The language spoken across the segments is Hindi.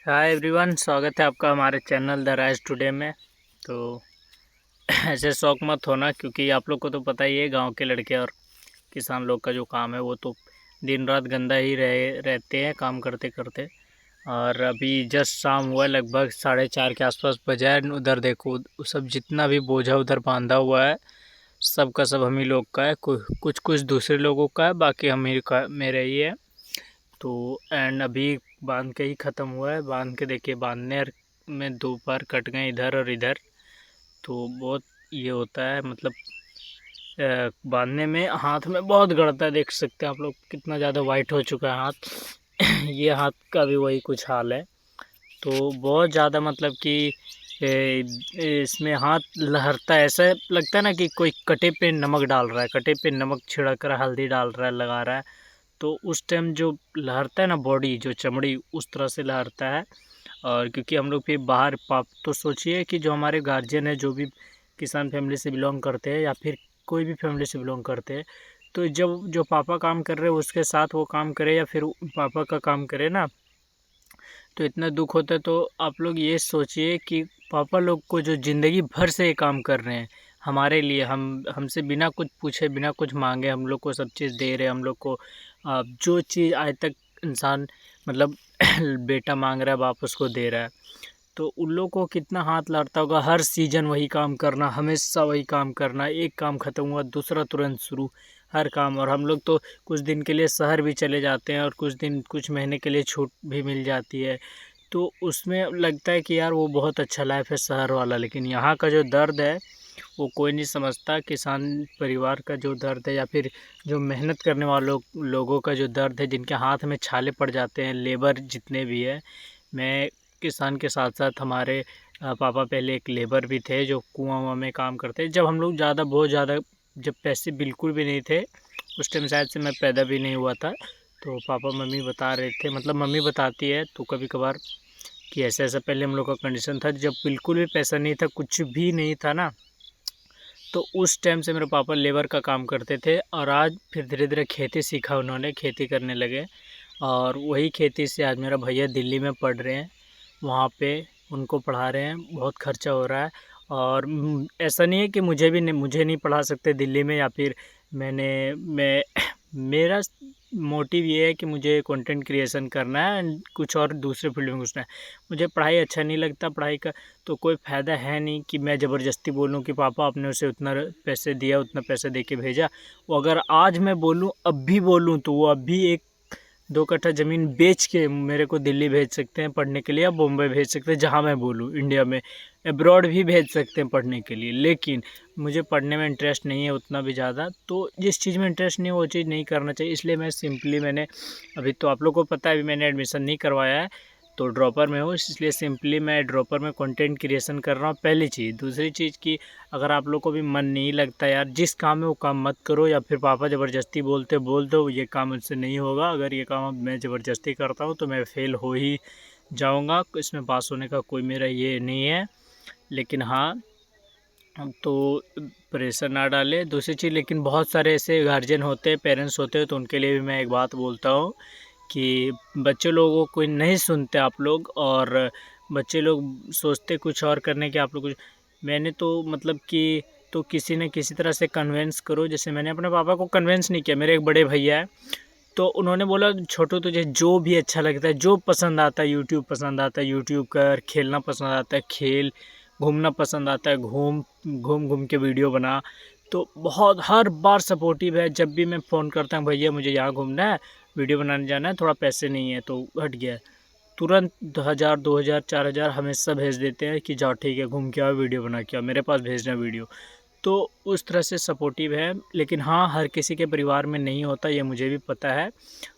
हाय एवरीवन, स्वागत है आपका हमारे चैनल द राइज टुडे में। तो ऐसे शौक मत होना, क्योंकि आप लोग को तो पता ही है गांव के लड़के और किसान लोग का जो काम है वो तो दिन रात गंदा ही रहते हैं काम करते करते। और अभी जस्ट शाम हुआ है, लगभग 4:30 के आसपास बजा है। उधर देखो, सब जितना भी बोझा उधर बांधा हुआ है सब का सब हम ही लोग का है। कुछ कुछ दूसरे लोगों का है, बाकी हम ही का मेरे ही है। तो एंड अभी बांध के ही ख़त्म हुआ है। बांध के देखिए, बांधने में दो बार कट गए इधर और इधर। तो बहुत ये होता है, मतलब बांधने में हाथ में बहुत गड़ता है। देख सकते हैं आप लोग कितना ज़्यादा वाइट हो चुका है हाथ। ये हाथ का भी वही कुछ हाल है। तो बहुत ज़्यादा मतलब कि इसमें हाथ लहरता है, ऐसा लगता है ना कि कोई कटे पे नमक डाल रहा है, कटे पे नमक छिड़क कर हल्दी डाल रहा है, लगा रहा है। तो उस टाइम जो लहरता है ना, बॉडी जो चमड़ी उस तरह से लहरता है। और क्योंकि हम लोग फिर बाहर पाप तो सोचिए कि जो हमारे गार्जियन है, जो भी किसान फैमिली से बिलोंग करते हैं या फिर कोई भी फैमिली से बिलोंग करते हैं, तो जब जो पापा काम कर रहे हैं उसके साथ वो काम करे या फिर पापा का काम करे ना, तो इतना दुख होता है। तो आप लोग ये सोचिए कि पापा लोग को जो ज़िंदगी भर से ये काम कर रहे हैं हमारे लिए, हमसे बिना कुछ पूछे बिना कुछ मांगे हम लोग को सब चीज़ दे रहे हैं। हम लोग को जो चीज़ आज तक इंसान मतलब बेटा मांग रहा है बाप उसको दे रहा है। तो उन लोगों को कितना हाथ लड़ता होगा, हर सीजन वही काम करना, हमेशा वही काम करना, एक काम ख़त्म हुआ दूसरा तुरंत शुरू, हर काम। और हम लोग तो कुछ दिन के लिए शहर भी चले जाते हैं और कुछ महीने के लिए छूट भी मिल जाती है। तो उसमें लगता है कि यार वो बहुत अच्छा लाइफ है शहर वाला, लेकिन यहाँ का जो दर्द है वो कोई नहीं समझता। किसान परिवार का जो दर्द है या फिर जो मेहनत करने वालों लोगों का जो दर्द है, जिनके हाथ में छाले पड़ जाते हैं, लेबर जितने भी है। मैं किसान के साथ साथ हमारे पापा पहले एक लेबर भी थे जो कुआं वुआं में काम करते। जब हम लोग बहुत ज़्यादा, जब पैसे बिल्कुल भी नहीं थे उस टाइम, शायद से मैं पैदा भी नहीं हुआ था, तो पापा मम्मी बता रहे थे, मतलब मम्मी बताती है तो कभी कभार, कि ऐसा ऐसा पहले हम लोग का कंडीशन था जब बिल्कुल भी पैसा नहीं था, कुछ भी नहीं था ना। तो उस टाइम से मेरे पापा लेबर का काम करते थे और आज फिर धीरे धीरे खेती सीखा, उन्होंने खेती करने लगे। और वही खेती से आज मेरा भैया दिल्ली में पढ़ रहे हैं, वहाँ पे उनको पढ़ा रहे हैं, बहुत खर्चा हो रहा है। और ऐसा नहीं है कि मुझे नहीं पढ़ा सकते दिल्ली में, या फिर मैं मेरा मोटिव ये है कि मुझे कंटेंट क्रिएशन करना है एंड कुछ और दूसरे फील्ड में घुसना है। मुझे पढ़ाई अच्छा नहीं लगता, पढ़ाई का तो कोई फ़ायदा है नहीं कि मैं ज़बरदस्ती बोलूँ कि पापा आपने उसे उतना पैसे दिया, उतना पैसे दे के भेजा। वो अगर आज मैं बोलूँ, अब भी बोलूँ, तो वो अभी एक 2 कट्ठा ज़मीन बेच के मेरे को दिल्ली भेज सकते हैं पढ़ने के लिए, या बॉम्बे भेज सकते हैं, जहाँ मैं बोलूँ इंडिया में। अब्रॉड भी भेज सकते हैं पढ़ने के लिए, लेकिन मुझे पढ़ने में इंटरेस्ट नहीं है उतना भी ज़्यादा। तो जिस चीज़ में इंटरेस्ट नहीं है वो चीज़ नहीं करना चाहिए। इसलिए मैंने अभी तो आप लोग को पता है, अभी मैंने एडमिशन नहीं करवाया है, तो ड्रॉपर में हूँ, इसलिए सिंपली मैं ड्रॉपर में कंटेंट क्रिएशन कर रहा हूँ। पहली चीज़। दूसरी चीज़ की, अगर आप लोग को भी मन नहीं लगता यार जिस काम में, वो काम मत करो, या फिर पापा ज़बरदस्ती बोल दो ये काम मुझसे नहीं होगा। अगर ये काम मैं ज़बरदस्ती करता हूँ तो मैं फ़ेल हो ही जाऊँगा, इसमें पास होने का कोई मेरा ये नहीं है। लेकिन हाँ, तो प्रेशर ना डालें। दूसरी चीज़, लेकिन बहुत सारे ऐसे गार्जियन होते हैं, पेरेंट्स होते हैं, तो उनके लिए भी मैं एक बात बोलता हूँ कि बच्चे लोगों को नहीं सुनते आप लोग, और बच्चे लोग सोचते कुछ और करने के, आप लोग कुछ। मैंने तो मतलब कि, तो किसी न किसी तरह से कन्वेंस करो। जैसे मैंने अपने पापा को कन्वेंस नहीं किया, मेरे एक बड़े भैया है, तो उन्होंने बोला छोटू तुझे जो भी अच्छा लगता है, जो पसंद आता है, यूट्यूब पसंद आता है यूट्यूब कर, खेलना पसंद आता है खेल, घूमना पसंद आता है घूम घूम घूम के वीडियो बना। तो बहुत हर बार सपोर्टिव है। जब भी मैं फ़ोन करता हूँ, भैया मुझे यहाँ घूमना है, वीडियो बनाने जाना है, थोड़ा पैसे नहीं है, तो हट गया, तुरंत 1000 2000 4000 हमेशा भेज देते हैं कि जाओ ठीक है घूम के आओ, वीडियो बना के आओ, मेरे पास भेजना वीडियो। तो उस तरह से सपोर्टिव है। लेकिन हाँ, हर किसी के परिवार में नहीं होता, ये मुझे भी पता है।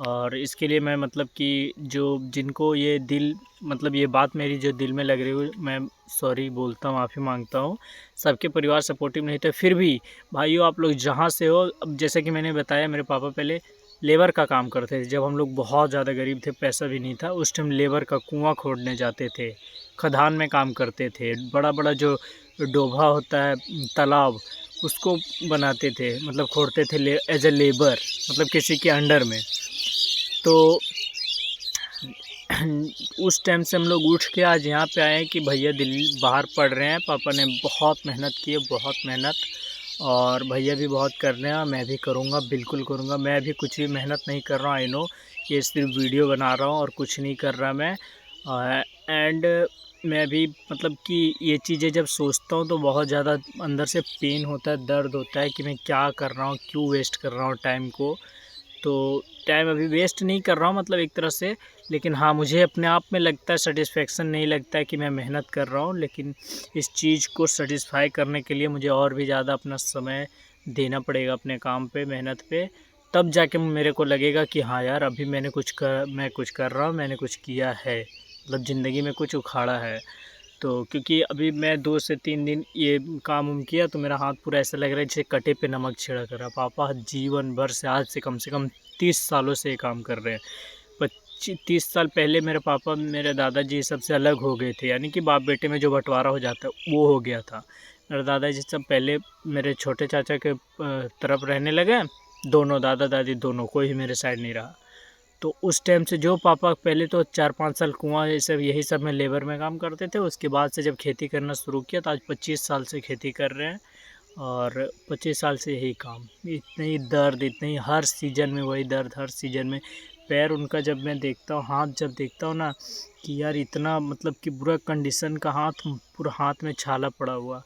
और इसके लिए मैं मतलब कि जो जिनको ये दिल, मतलब ये बात मेरी जो दिल में लग रही है, मैं सॉरी बोलता हूँ, माफ़ी मांगता हूँ। सबके परिवार सपोर्टिव नहीं थे, फिर भी भाइयों आप लोग जहाँ से हो, अब जैसे कि मैंने बताया, मेरे पापा पहले लेबर का काम करते थे। जब हम लोग बहुत ज़्यादा गरीब थे, पैसा भी नहीं था, उस टाइम लेबर का कुआँ खोदने जाते थे, खदान में काम करते थे, बड़ा बड़ा जो डोभा होता है, तालाब, उसको बनाते थे, मतलब खोदते थे एज ए लेबर, मतलब किसी के अंडर में। तो उस टाइम से हम लोग उठ के आज यहाँ पे आए हैं कि भैया दिल्ली बाहर पढ़ रहे हैं। पापा ने बहुत मेहनत की है, बहुत मेहनत, और भैया भी बहुत कर रहे हैं, और मैं भी करूँगा, बिल्कुल करूँगा। मैं भी कुछ भी मेहनत नहीं कर रहा हूँ, आई नो, ये सिर्फ वीडियो बना रहा हूँ और कुछ नहीं कर रहा मैं। एंड मैं भी मतलब कि ये चीज़ें जब सोचता हूँ तो बहुत ज़्यादा अंदर से पेन होता है, दर्द होता है कि मैं क्या कर रहा हूँ, क्यों वेस्ट कर रहा हूँ टाइम को। तो टाइम अभी वेस्ट नहीं कर रहा हूँ मतलब एक तरह से, लेकिन हाँ, मुझे अपने आप में लगता है, सेटिस्फेक्शन नहीं लगता है कि मैं मेहनत कर रहा हूँ। लेकिन इस चीज़ को सेटिस्फाई करने के लिए मुझे और भी ज़्यादा अपना समय देना पड़ेगा अपने काम पे, मेहनत पे, तब जाके मेरे को लगेगा कि हाँ यार, अभी मैं कुछ कर रहा हूँ, मैंने कुछ किया है, मतलब ज़िंदगी में कुछ उखाड़ा है। तो क्योंकि अभी मैं 2 से 3 दिन ये काम किया तो मेरा हाथ पूरा ऐसा लग रहा है जैसे कटे पे नमक छिड़क रहा। पापा जीवन भर से, आज से कम 30 सालों से ये काम कर रहे हैं। 30 साल पहले मेरे पापा, मेरे दादाजी सबसे अलग हो गए थे, यानी कि बाप बेटे में जो बंटवारा हो जाता है वो हो गया था। मेरे दादाजी सब पहले मेरे छोटे चाचा के तरफ रहने लगे, दोनों दादा दादी दोनों, कोई भी मेरे साइड नहीं रहा। तो उस टाइम से जो पापा पहले तो 4-5 साल कुआँ ये सब यही सब में लेबर में काम करते थे, उसके बाद से जब खेती करना शुरू किया तो आज 25 साल से खेती कर रहे हैं, और 25 साल से यही काम। इतने ही दर्द, इतने ही हर सीज़न में वही दर्द, हर सीज़न में। पैर उनका जब मैं देखता हूँ, हाथ जब देखता हूँ ना, कि यार इतना मतलब कि बुरा कंडीशन का हाथ, पूरा हाथ में छाला पड़ा हुआ,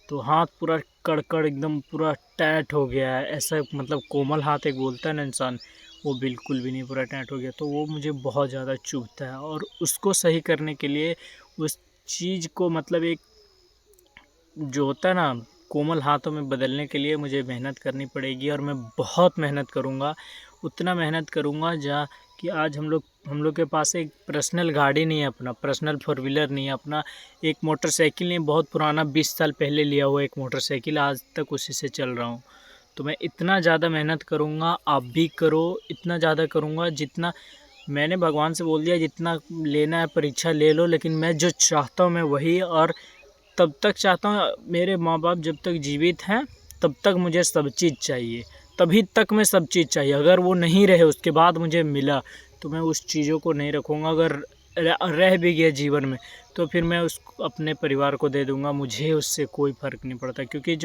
तो हाथ पूरा कड़कड़ एकदम पूरा टाइट हो गया है, ऐसा मतलब कोमल हाथ एक बोलता है ना इंसान, वो बिल्कुल भी नहीं, पूरा टाइट हो गया। तो वो मुझे बहुत ज़्यादा चुभता है, और उसको सही करने के लिए, उस चीज़ को मतलब एक जो होता है ना, कोमल हाथों में बदलने के लिए मुझे मेहनत करनी पड़ेगी, और मैं बहुत मेहनत करूँगा। उतना मेहनत करूँगा जहाँ कि आज हम लोग के पास एक पर्सनल गाड़ी नहीं है, अपना पर्सनल 4 व्हीलर नहीं है अपना, एक मोटरसाइकिल नहीं, बहुत पुराना 20 साल पहले लिया हुआ एक मोटरसाइकिल, आज तक उसी से चल रहा हूँ। तो मैं इतना ज़्यादा मेहनत करूँगा, आप भी करो, इतना ज़्यादा करूँगा जितना मैंने भगवान से बोल दिया, जितना लेना है परीक्षा ले लो, लेकिन मैं जो चाहता हूँ मैं वही, और तब तक चाहता हूँ, मेरे माँ बाप जब तक जीवित हैं तब तक मुझे सब चीज़ चाहिए, तभी तक मैं सब चीज़ चाहिए। अगर वो नहीं रहे उसके बाद मुझे मिला तो मैं उस चीज़ों को नहीं रखूँगा। अगर रह भी गया जीवन में तो फिर मैं उसको अपने परिवार को दे दूँगा, मुझे उससे कोई फ़र्क नहीं पड़ता। क्योंकि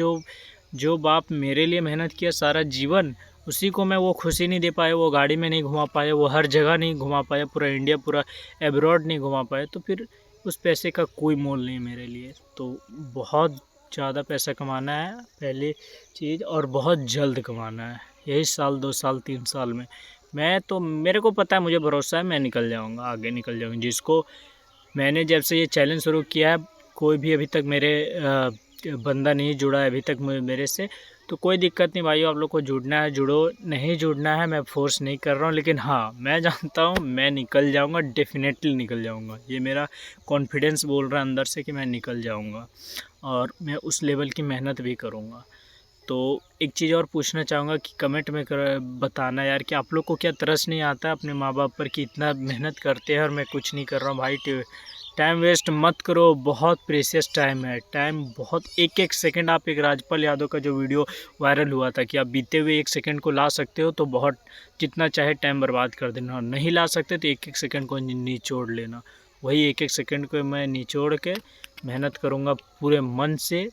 जो बाप मेरे लिए मेहनत किया सारा जीवन, उसी को मैं वो खुशी नहीं दे पाया, वो गाड़ी में नहीं घुमा पाया, वो हर जगह नहीं घुमा पाया, पूरा इंडिया, पूरा एब्रॉड नहीं घुमा पाया, तो फिर उस पैसे का कोई मोल नहीं मेरे लिए। तो बहुत ज़्यादा पैसा कमाना है पहली चीज़, और बहुत जल्द कमाना है, यही साल 2 साल 3 साल में। मैं तो, मेरे को पता है, मुझे भरोसा है, मैं निकल जाऊँगा, आगे निकल जाऊँगा। जिसको मैंने जब से ये चैलेंज शुरू किया है, कोई भी अभी तक मेरे बंदा नहीं जुड़ा है अभी तक मेरे से, तो कोई दिक्कत नहीं भाइयों, आप लोग को जुड़ना है जुड़ो, नहीं जुड़ना है मैं फ़ोर्स नहीं कर रहा हूँ। लेकिन हाँ, मैं जानता हूँ मैं निकल जाऊँगा, डेफ़िनेटली निकल जाऊँगा। ये मेरा कॉन्फिडेंस बोल रहा है अंदर से कि मैं निकल जाऊँगा, और मैं उस लेवल की मेहनत भी करूँगा। तो एक चीज़ और पूछना चाहूँगा कि कमेंट में बताना यार, कि आप लोग को क्या तरस नहीं आता है अपने माँ बाप पर कि इतना मेहनत करते हैं और मैं कुछ नहीं कर रहा हूँ। भाई टाइम वेस्ट मत करो, बहुत प्रेशियस टाइम है, टाइम बहुत, एक एक सेकंड। आप एक राजपाल यादव का जो वीडियो वायरल हुआ था कि आप बीते हुए एक सेकंड को ला सकते हो तो बहुत, जितना चाहे टाइम बर्बाद कर देना, और नहीं ला सकते तो एक एक सेकंड को निचोड़ लेना। वही एक एक सेकंड को मैं निचोड़ के मेहनत करूँगा पूरे मन से,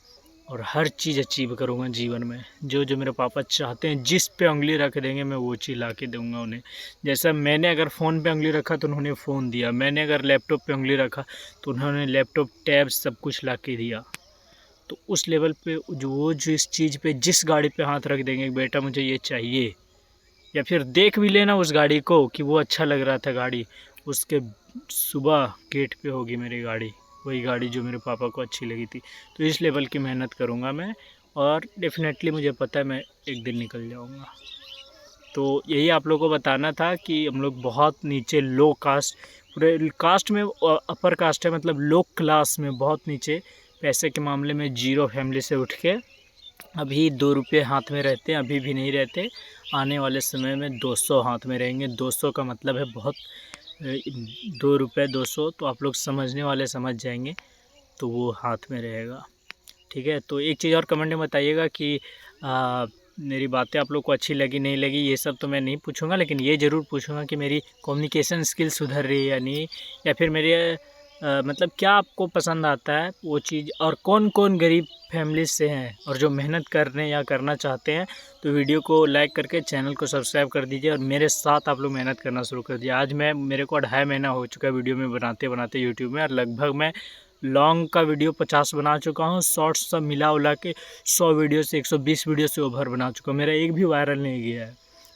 और हर चीज़ अचीव करूँगा जीवन में। जो जो मेरे पापा चाहते हैं, जिस पे उंगली रख देंगे मैं वो चीज़ ला के दूँगा उन्हें। जैसा मैंने अगर फ़ोन पे उंगली रखा तो उन्होंने फ़ोन दिया, मैंने अगर लैपटॉप पे उंगली रखा तो उन्होंने लैपटॉप, टैब सब कुछ ला के दिया। तो उस लेवल पे वो जिस चीज़ पे, जिस गाड़ी पे हाथ रख देंगे, बेटा मुझे ये चाहिए, या फिर देख भी लेना उस गाड़ी को कि वो अच्छा लग रहा था गाड़ी, उसके सुबह गेट पे होगी मेरी गाड़ी, वही गाड़ी जो मेरे पापा को अच्छी लगी थी। तो इस लेवल की मेहनत करूँगा मैं, और डेफ़िनेटली मुझे पता है मैं एक दिन निकल जाऊँगा। तो यही आप लोगों को बताना था कि हम लोग बहुत नीचे, लो कास्ट, पूरे कास्ट में अपर कास्ट है, मतलब लो क्लास में बहुत नीचे, पैसे के मामले में ज़ीरो फैमिली से उठ के अभी 2 रुपये हाथ में रहते हैं, अभी भी नहीं रहते। आने वाले समय में 200 हाथ में रहेंगे। 200 का मतलब है बहुत, 2 रुपये 200, तो आप लोग समझने वाले समझ जाएंगे, तो वो हाथ में रहेगा। ठीक है, तो एक चीज़ और कमेंट में बताइएगा कि मेरी बातें आप लोग को अच्छी लगी नहीं लगी ये सब तो मैं नहीं पूछूंगा, लेकिन ये ज़रूर पूछूंगा कि मेरी कम्युनिकेशन स्किल सुधर रही है या नहीं, या फिर मेरे मतलब क्या आपको पसंद आता है वो चीज़, और कौन कौन गरीब फैमिली से हैं और जो मेहनत कर रहे हैं या करना चाहते हैं, तो वीडियो को लाइक करके चैनल को सब्सक्राइब कर दीजिए और मेरे साथ आप लोग मेहनत करना शुरू कर दीजिए। आज मेरे को 2.5 महीना हो चुका है वीडियो में बनाते यूट्यूब में, और लगभग मैं लॉन्ग का वीडियो 50 बना चुका हूँ, शॉर्ट्स सब मिला उला के 100 वीडियो से 120 वीडियो से ओवर बना चुका हूँ। मेरा एक भी वायरल नहीं गया है।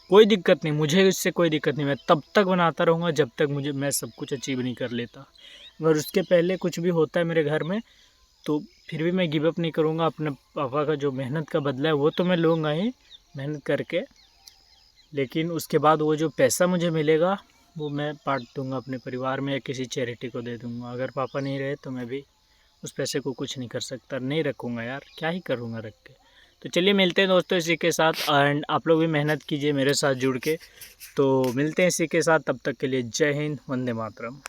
कोई दिक्कत नहीं, मुझे इससे कोई दिक्कत नहीं, मैं तब तक बनाता रहूँगा जब तक मैं सब कुछ अचीव नहीं कर लेता। अगर उसके पहले कुछ भी होता है मेरे घर में तो फिर भी मैं गिव अप नहीं करूँगा। अपने पापा का जो मेहनत का बदला है वो तो मैं लूँगा ही मेहनत करके, लेकिन उसके बाद वो जो पैसा मुझे मिलेगा वो मैं बांट दूँगा अपने परिवार में या किसी चैरिटी को दे दूँगा। अगर पापा नहीं रहे तो मैं भी उस पैसे को कुछ नहीं कर सकता, नहीं रखूँगा यार, क्या ही करूँगा रख के। तो चलिए मिलते हैं दोस्तों इसी के साथ, एंड आप लोग भी मेहनत कीजिए मेरे साथ जुड़ के। तो मिलते हैं इसी के साथ, तब तक के लिए जय हिंद, वंदे मातरम।